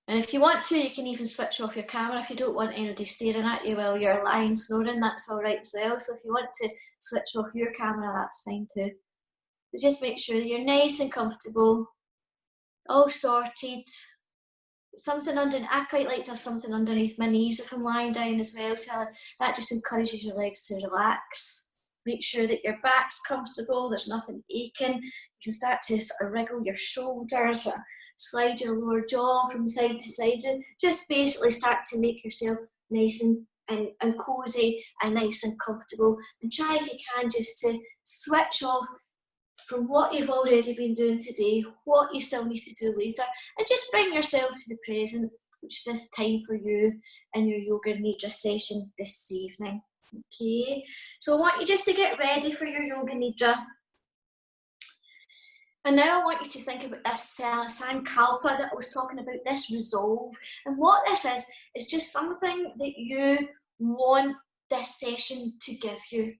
And if you want to, you can even switch off your camera if you don't want anybody staring at you while you're lying snoring. That's all right as well. So if you want to switch off your camera, that's fine too. But just make sure that you're nice and comfortable, all sorted. Something underneath. I quite like to have something underneath my knees if I'm lying down as well. That just encourages your legs to relax. Make sure that your back's comfortable. There's nothing aching. You can start to sort of wriggle your shoulders, slide your lower jaw from side to side. Just basically start to make yourself nice and cozy and nice and comfortable. And try if you can just to switch off from what you've already been doing today, what you still need to do later, and just bring yourself to the present, which is this time for you and your Yoga Nidra session this evening. Okay, so I want you just to get ready for your Yoga Nidra. And now I want you to think about this Sankalpa that I was talking about, this resolve. And what this is just something that you want this session to give you.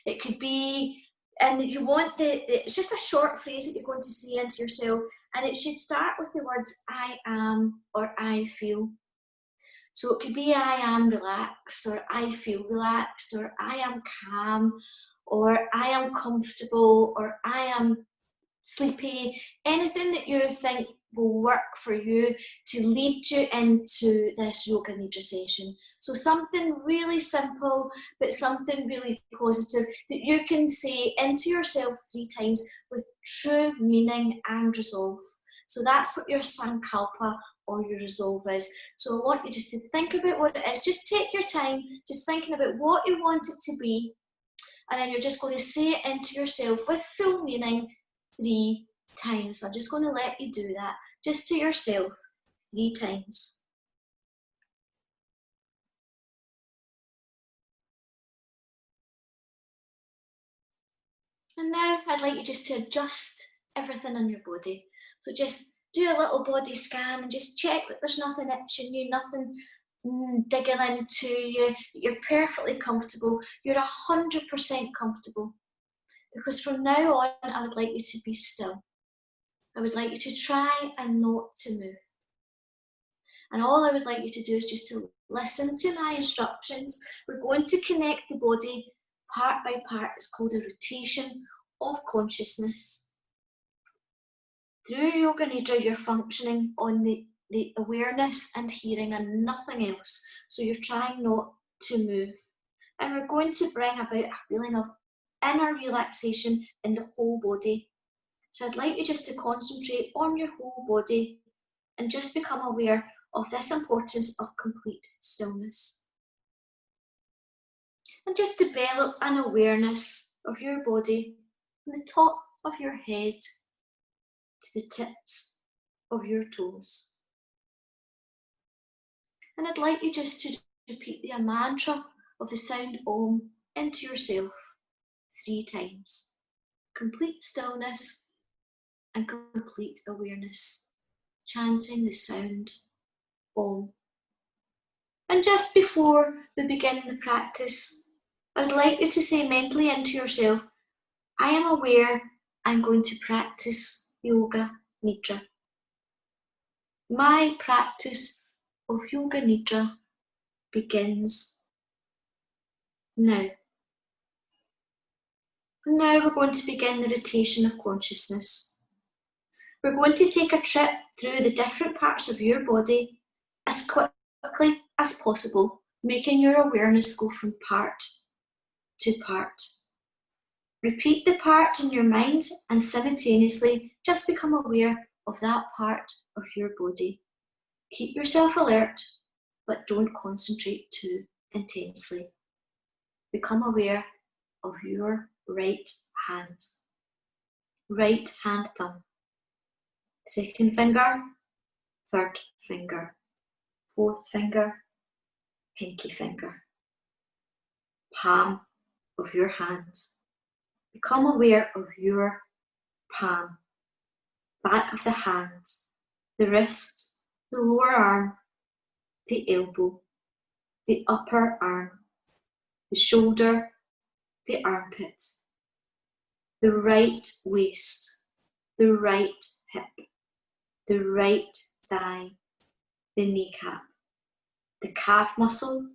It could be, and you want it's just a short phrase that you're going to say into yourself, and it should start with the words I am or I feel. So it could be I am relaxed, or I feel relaxed, or I am calm, or I am comfortable, or I am sleepy. Anything that you think will work for you to lead you into this Yoga Nidra session. So something really simple, but something really positive that you can say into yourself 3 times with true meaning and resolve. So that's what your Sankalpa or your resolve is. So I want you just to think about what it is. Just take your time, just thinking about what you want it to be. And then you're just going to say it into yourself with full meaning 3 times. So I'm just going to let you do that just to yourself 3 times. And now I'd like you just to adjust everything in your body. So just do a little body scan and just check that there's nothing itching you, nothing digging into you, that you're perfectly comfortable. You're 100% comfortable. Because from now on, I would like you to be still. I would like you to try and not to move. And all I would like you to do is just to listen to my instructions. We're going to connect the body part by part. It's called a rotation of consciousness. Through Yoga Nidra, you're functioning on the awareness and hearing and nothing else. So you're trying not to move. And we're going to bring about a feeling of inner relaxation in the whole body. So I'd like you just to concentrate on your whole body and just become aware of this importance of complete stillness. And just develop an awareness of your body from the top of your head to the tips of your toes. And I'd like you just to repeat the mantra of the sound Om into yourself 3 times. Complete stillness and complete awareness, chanting the sound Om. And just before we begin the practice, I'd like you to say mentally into yourself, I am aware I'm going to practice Yoga Nidra. My practice of Yoga Nidra begins now. And now we're going to begin the rotation of consciousness. We're going to take a trip through the different parts of your body as quickly as possible, making your awareness go from part to part. Repeat the part in your mind and simultaneously just become aware of that part of your body. Keep yourself alert, but don't concentrate too intensely. Become aware of your right hand thumb, second finger, third finger, fourth finger, pinky finger, palm of your hand. Become aware of your palm, back of the hand, the wrist, the lower arm, the elbow, the upper arm, the shoulder, the armpit, the right waist, the right hip, the right thigh, the kneecap, the calf muscle,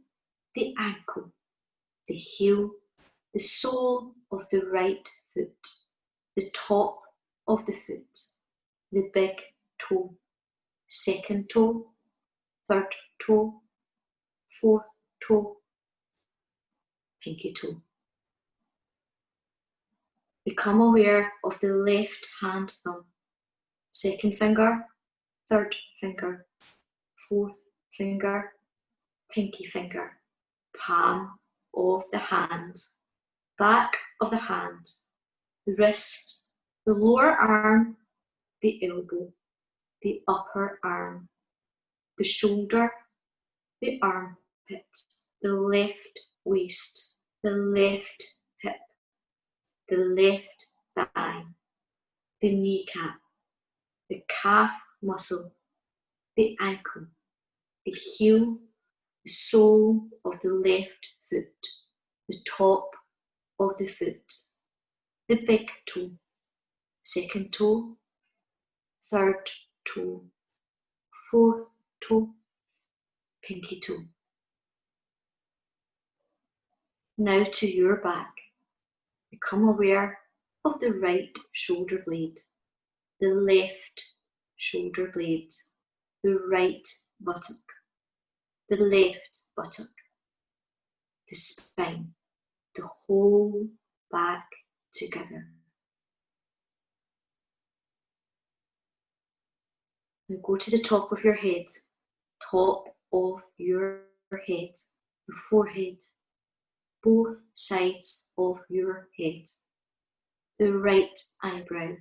the ankle, the heel, the sole of the right foot, the top of the foot, the big toe, second toe, third toe, fourth toe, pinky toe. Become aware of the left hand thumb, second finger, third finger, fourth finger, pinky finger, palm of the hand, back of the hand, the wrist, the lower arm, the elbow, the upper arm, the shoulder, the armpit, the left waist, the left hip, the left thigh, the kneecap, the calf muscle, the ankle, the heel, the sole of the left foot, the top of the foot, the big toe, second toe, third toe, fourth toe, pinky toe. Now to your back. Become aware of the right shoulder blade, the left shoulder blade, the right buttock, the left buttock, the spine, the whole back together. Now go to the top of your head, top of your head, your forehead, both sides of your head, the right eyebrow,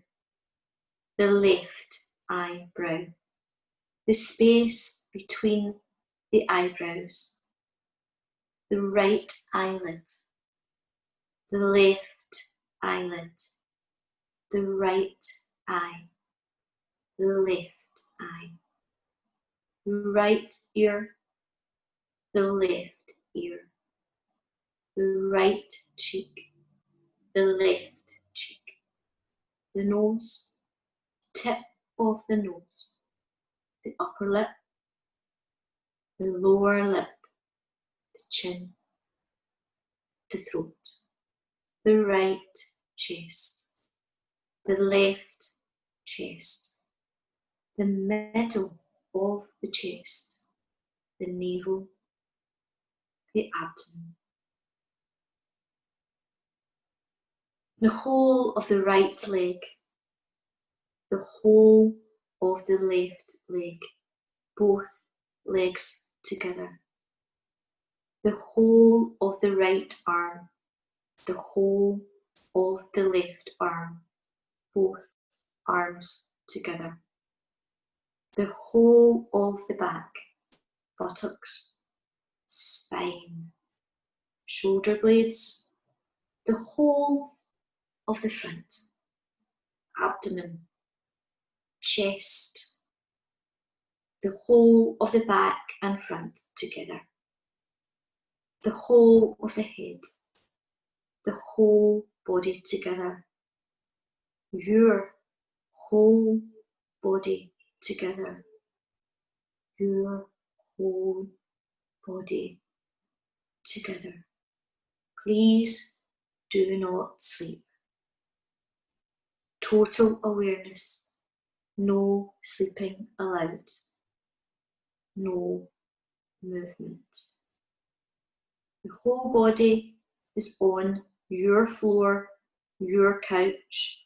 the left eyebrow, the space between the eyebrows, the right eyelid, the left eyelid, the right eye, the left eye, the right ear, the left ear, the right cheek, the left cheek, the nose, tip of the nose, the upper lip, the lower lip, the chin, the throat, the right chest, the left chest, the middle of the chest, the navel, the abdomen, the whole of the right leg, the whole of the left leg, both legs together, the whole of the right arm, the whole of the left arm, both arms together, the whole of the back, buttocks, spine, shoulder blades, the whole of the front, abdomen, chest, the whole of the back and front together, the whole of the head, the whole body together, your whole body together, your whole body together. Please do not sleep. Total awareness, no sleeping allowed, no movement. The whole body is on your floor, your couch,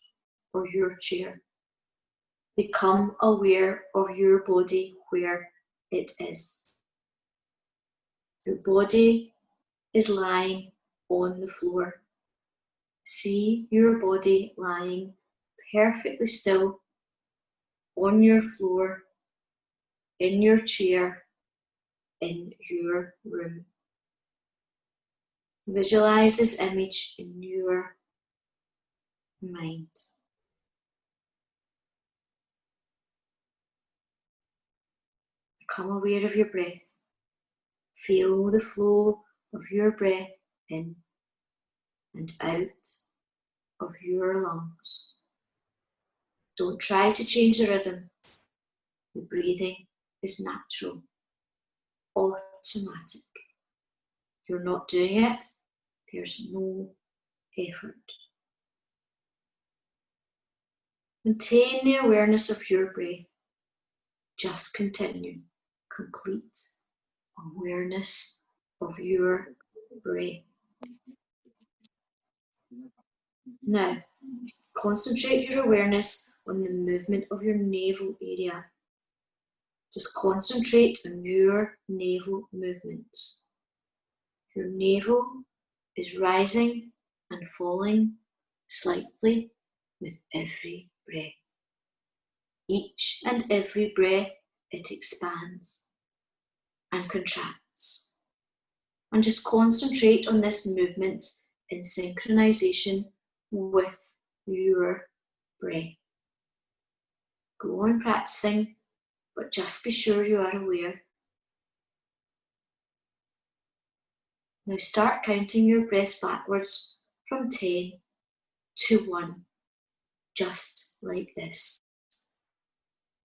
or your chair. Become aware of your body where it is. Your body is lying on the floor. See your body lying perfectly still on your floor, in your chair, in your room. Visualize this image in your mind. Become aware of your breath. Feel the flow of your breath in and out of your lungs. Don't try to change the rhythm. The breathing is natural, automatic. You're not doing it, there's no effort. Maintain the awareness of your breath. Just continue. Complete awareness of your breath. Now, concentrate your awareness on the movement of your navel area. Just concentrate on your navel movements. Your navel is rising and falling slightly with every breath. Each and every breath, it expands and contracts. And just concentrate on this movement in synchronization with your breath. Go on practicing, but just be sure you are aware. Now start counting your breaths backwards from 10 to 1, just like this.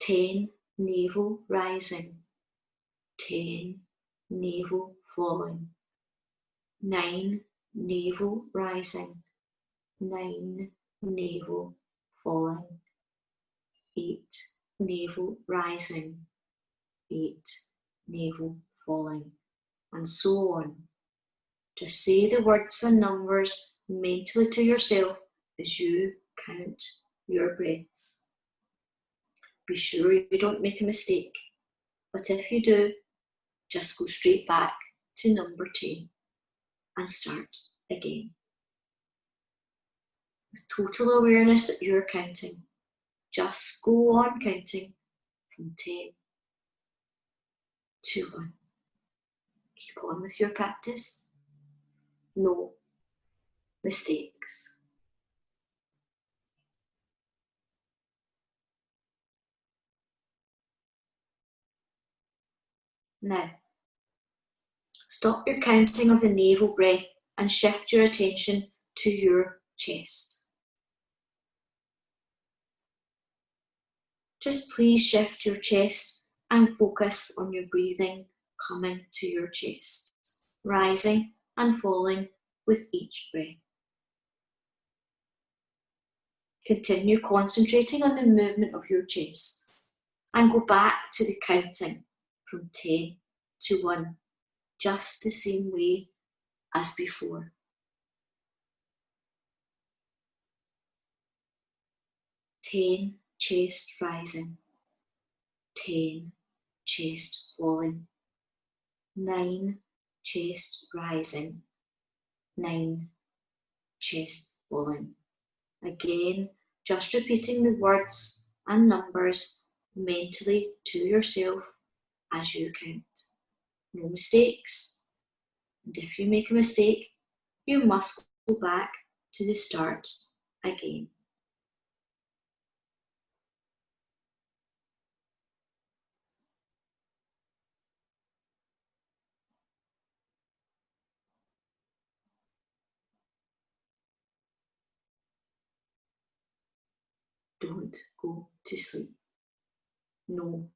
10, navel rising. 10, navel falling. 9, navel rising. 9, navel falling. 8, navel rising. 8, navel falling. And so on. Just say the words and numbers mentally to yourself as you count your breaths. Be sure you don't make a mistake, but if you do, just go straight back to number 10 and start again. With total awareness that you're counting, just go on counting from 10 to 1. Keep on with your practice. No mistakes. Now, stop your counting of the navel breath and shift your attention to your chest. Just please shift your chest and focus on your breathing coming to your chest, rising and falling with each breath. Continue concentrating on the movement of your chest and go back to the counting from 10 to 1, just the same way as before. 10, chest rising. 10, chest falling. 9, chest rising. 9, chest falling. Again, just repeating the words and numbers mentally to yourself as you count. No mistakes. And if you make a mistake, you must go back to the start again. Don't go to sleep. No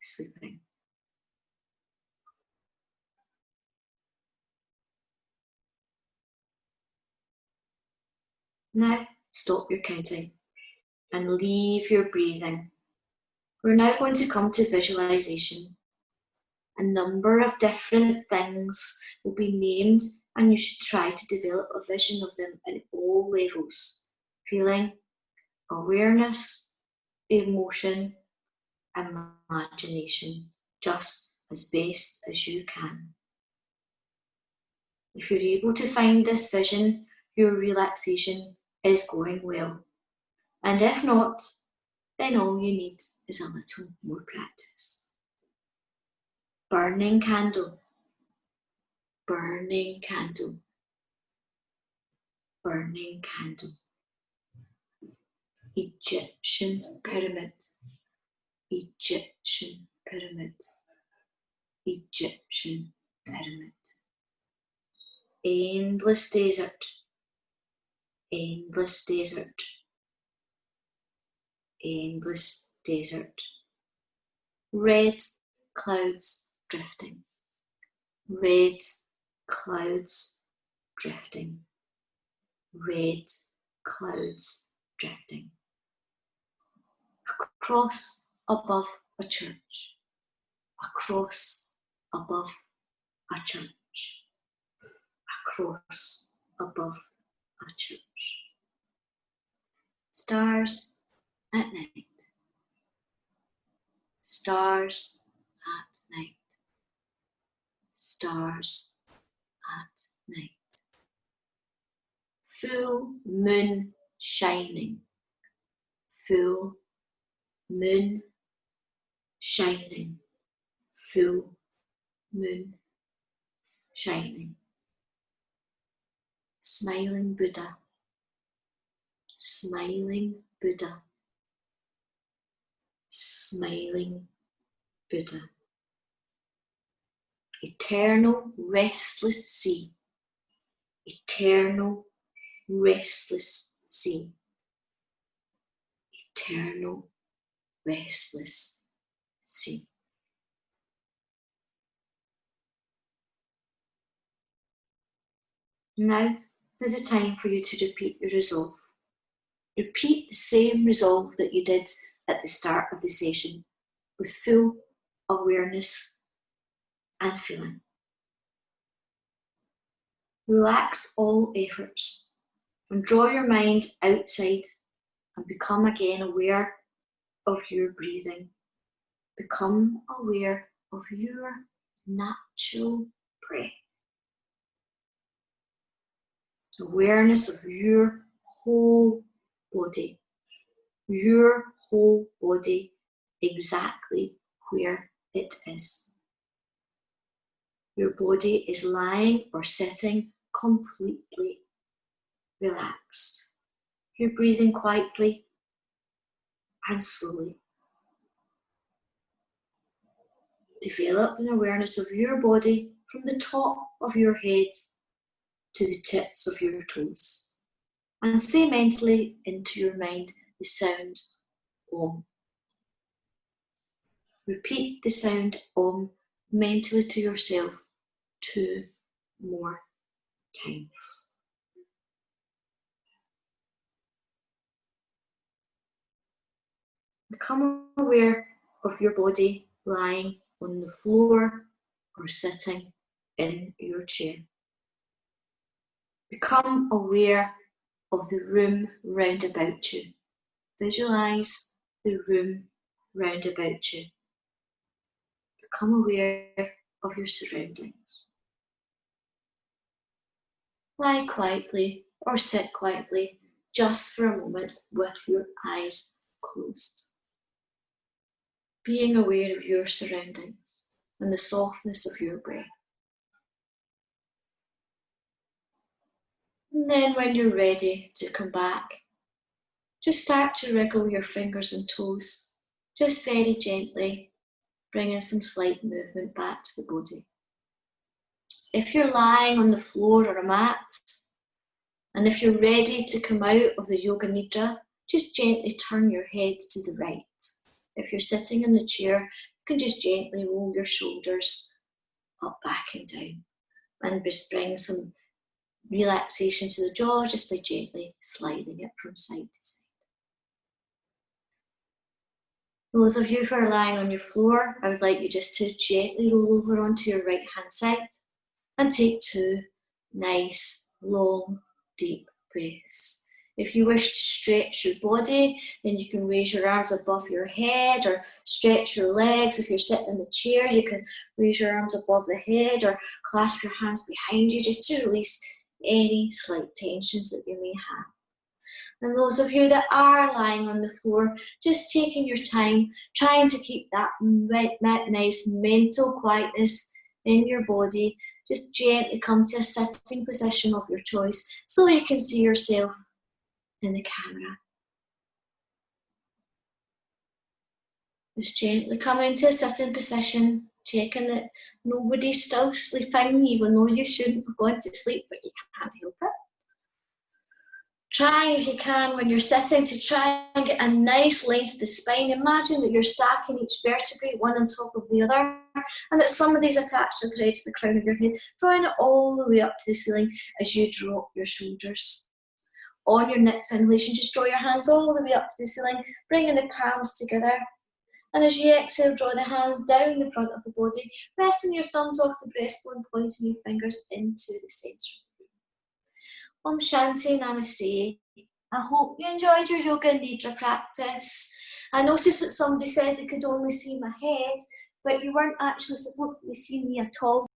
sleeping. Now stop your counting and leave your breathing. We're now going to come to visualization. A number of different things will be named and you should try to develop a vision of them at all levels. Feeling, awareness, emotion, imagination, just as best as you can. If you're able to find this vision, your relaxation is going well. And if not, then all you need is a little more practice. Burning candle, burning candle, burning candle. Egyptian pyramid, Egyptian pyramid, Egyptian pyramid. Endless desert, endless desert, endless desert. Red clouds drifting. Red clouds drifting. Red clouds drifting. Across above a church. Across above a church. Across above a church. Stars at night. Stars at night. Stars at night. Full moon shining. Full moon shining. Full moon shining. Smiling Buddha. Smiling Buddha. Smiling Buddha. Eternal restless sea. Eternal restless sea. Eternal restless sea. Now there's a time for you to repeat your resolve. Repeat the same resolve that you did at the start of the session with full awareness and feeling. Relax all efforts and draw your mind outside and become again aware of your breathing. Become aware of your natural breath. Awareness of your whole body. Your whole body exactly where it is. Your body is lying or sitting completely relaxed. You're breathing quietly and slowly. Develop an awareness of your body from the top of your head to the tips of your toes. And say mentally into your mind the sound Om. Repeat the sound Om mentally to yourself 2 more times. Become aware of your body lying on the floor or sitting in your chair. Become aware of the room round about you. Visualise the room round about you. Become aware of your surroundings. Lie quietly or sit quietly just for a moment with your eyes closed. Being aware of your surroundings and the softness of your breath. And then when you're ready to come back, just start to wriggle your fingers and toes, just very gently, bringing some slight movement back to the body. If you're lying on the floor or a mat, and if you're ready to come out of the Yoga Nidra, just gently turn your head to the right. If you're sitting in the chair, you can just gently roll your shoulders up, back and down, and just bring some relaxation to the jaw just by gently sliding it from side to side. Those of you who are lying on your floor, I would like you just to gently roll over onto your right hand side and take 2 nice, long, deep breaths. If you wish to stretch your body, then you can raise your arms above your head or stretch your legs. If you're sitting in the chair, you can raise your arms above the head or clasp your hands behind you just to release any slight tensions that you may have. And those of you that are lying on the floor, just taking your time, trying to keep that nice mental quietness in your body, just gently come to a sitting position of your choice so you can see yourself in the camera. Just gently come into a sitting position, checking that nobody's still sleeping, even though you shouldn't be going to sleep, but you can't help it. Try, if you can, when you're sitting, to try and get a nice length to the spine. Imagine that you're stacking each vertebrae one on top of the other, and that somebody's attached a thread to the crown of your head, drawing it all the way up to the ceiling as you drop your shoulders. On your next inhalation, just draw your hands all the way up to the ceiling, bringing the palms together. And as you exhale, draw the hands down the front of the body, resting your thumbs off the breastbone, pointing your fingers into the centre. Om Shanti, Namaste. I hope you enjoyed your Yoga Nidra practice. I noticed that somebody said they could only see my head, but you weren't actually supposed to be seeing me at all.